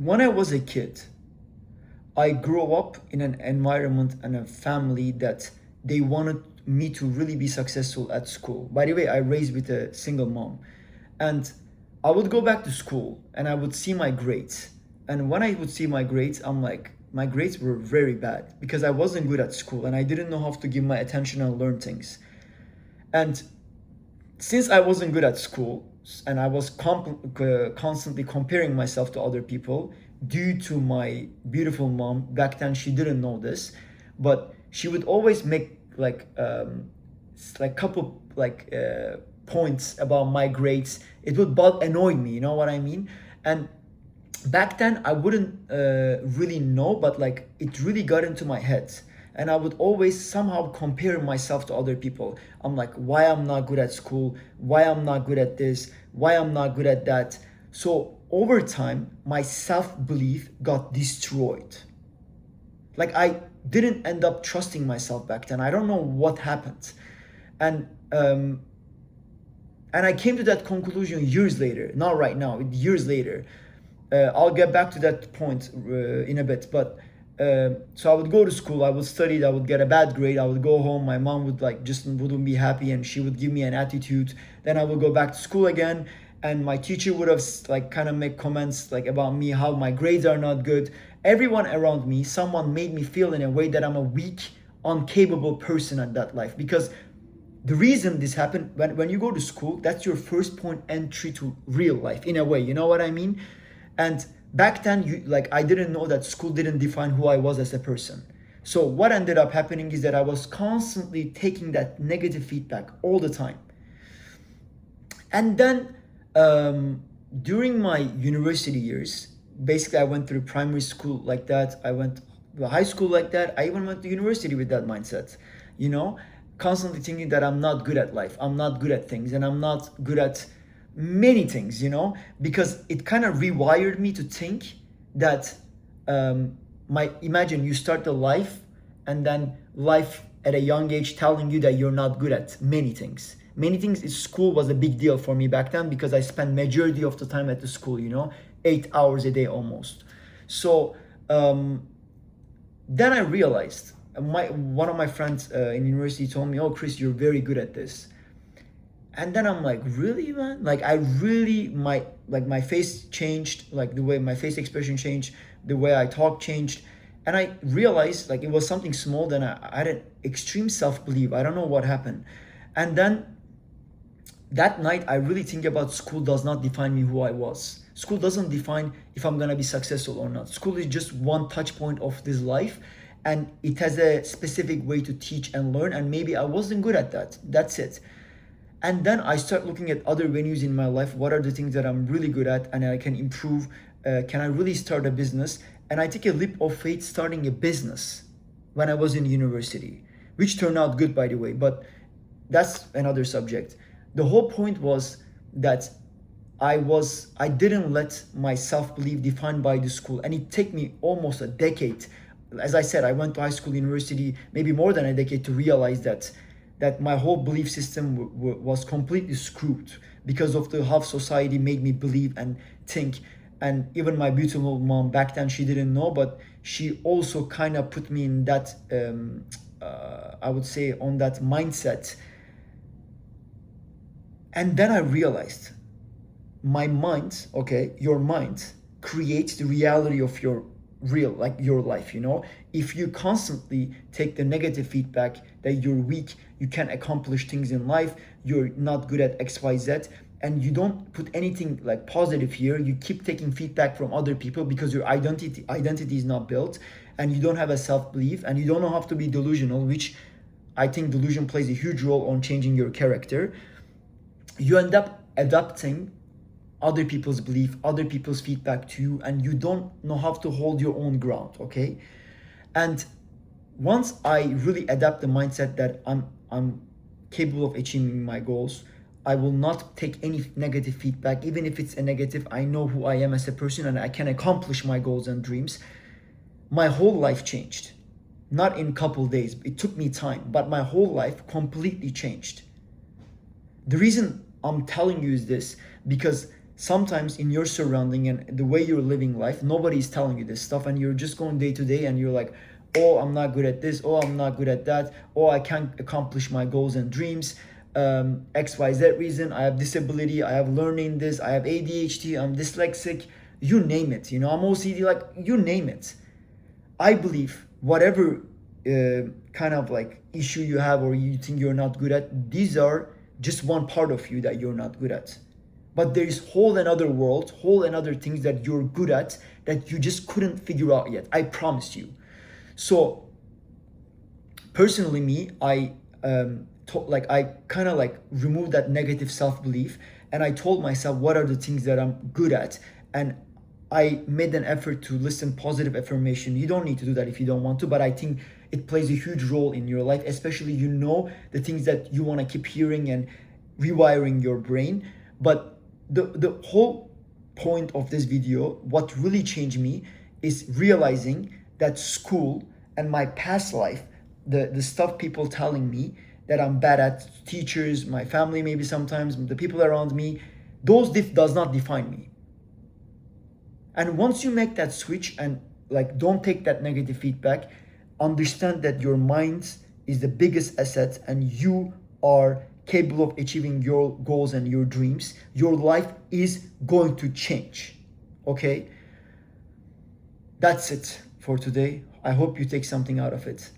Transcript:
when I was a kid, I grew up in an environment and a family that they wanted me to really be successful at school. By the way, I raised with a single mom. And I would go back to school and I would see my grades. And when I would see my grades, I'm like, my grades were very bad because I wasn't good at school and I didn't know how to give my attention and learn things. And since I wasn't good at school and I was constantly comparing myself to other people due to my beautiful mom, back then she didn't know this, but she would always make like couple points about my grades. It would annoy me, you know what I mean? And back then I wouldn't really know, but like it really got into my head and I would always somehow compare myself to other people. I'm like, why I'm not good at school, why I'm not good at this, why I'm not good at that. So over time my self-belief got destroyed. Like I didn't end up trusting myself back then. I don't know what happened. And and I came to that conclusion years later, not right now, years later. I'll get back to that point in a bit, but so I would go to school, I would study, I would get a bad grade, I would go home, my mom would like just wouldn't be happy and she would give me an attitude. Then I would go back to school again and my teacher would have like kind of make comments like about me, how my grades are not good. Everyone around me, someone made me feel in a way that I'm a weak, incapable person at that life. Because the reason this happened, when you go to school, that's your first point entry to real life in a way, you know what I mean? And back then, I didn't know that school didn't define who I was as a person. So what ended up happening is that I was constantly taking that negative feedback all the time. And then during my university years, basically I went through primary school like that. I went to high school like that. I even went to university with that mindset, you know, constantly thinking that I'm not good at life. I'm not good at things and I'm not good at many things, you know, because it kind of rewired me to think that imagine you start a life and then life at a young age telling you that you're not good at many things. Many things. School was a big deal for me back then because I spent majority of the time at the school, you know, 8 hours a day almost. So then I realized, one of my friends in university told me, oh Chris, you're very good at this. And then I'm like, really, man? Like I really, my face changed, like the way my face expression changed, the way I talk changed. And I realized like it was something small. Then I had an extreme self-belief. I don't know what happened. And then that night, I really think about school does not define me who I was. School doesn't define if I'm gonna be successful or not. School is just one touch point of this life. And it has a specific way to teach and learn. And maybe I wasn't good at that. That's it. And then I start looking at other venues in my life. What are the things that I'm really good at and I can improve? Can I really start a business? And I take a leap of faith starting a business when I was in university, which turned out good, by the way, but that's another subject. The whole point was that I didn't let my self-belief defined by the school. And it took me almost a decade. As I said, I went to high school, university, maybe more than a decade to realize that my whole belief system was completely screwed because of how society made me believe and think. And even my beautiful mom back then, she didn't know, but she also kind of put me in that, I would say, on that mindset. And then I realized my mind, okay, your mind creates the reality of your your life, you know. If you constantly take the negative feedback that you're weak, you can't accomplish things in life, you're not good at XYZ, and you don't put anything like positive here, you keep taking feedback from other people because your identity is not built and you don't have a self-belief and you don't know how to be delusional, which I think delusion plays a huge role on changing your character. You end up adopting other people's belief, other people's feedback to you, and you don't know how to hold your own ground, okay? And once I really adapt the mindset that I'm capable of achieving my goals, I will not take any negative feedback, even if it's a negative. I know who I am as a person and I can accomplish my goals and dreams. My whole life changed. Not in a couple days, it took me time, but my whole life completely changed. The reason I'm telling you is this, because sometimes in your surrounding and the way you're living life, nobody is telling you this stuff, and you're just going day to day and you're like, oh, I'm not good at this, oh, I'm not good at that, oh, I can't accomplish my goals and dreams, XYZ reason, I have disability, I have learning this, I have ADHD, I'm dyslexic, you name it, I'm OCD, like you name it. I believe whatever kind of like issue you have or you think you're not good at, these are just one part of you that you're not good at. But there is whole another world, whole another things that you're good at that you just couldn't figure out yet. I promise you. So personally, me, I I kind of like removed that negative self-belief, and I told myself what are the things that I'm good at, and I made an effort to listen positive affirmation. You don't need to do that if you don't want to, but I think it plays a huge role in your life, especially the things that you want to keep hearing and rewiring your brain. But the whole point of this video, what really changed me, is realizing that school and my past life, the stuff people telling me that I'm bad at, teachers, my family, maybe sometimes the people around me, those does not define me. And once you make that switch and like don't take that negative feedback, understand that your mind is the biggest asset and you are capable of achieving your goals and your dreams, your life is going to change. Okay? That's it for today. I hope you take something out of it.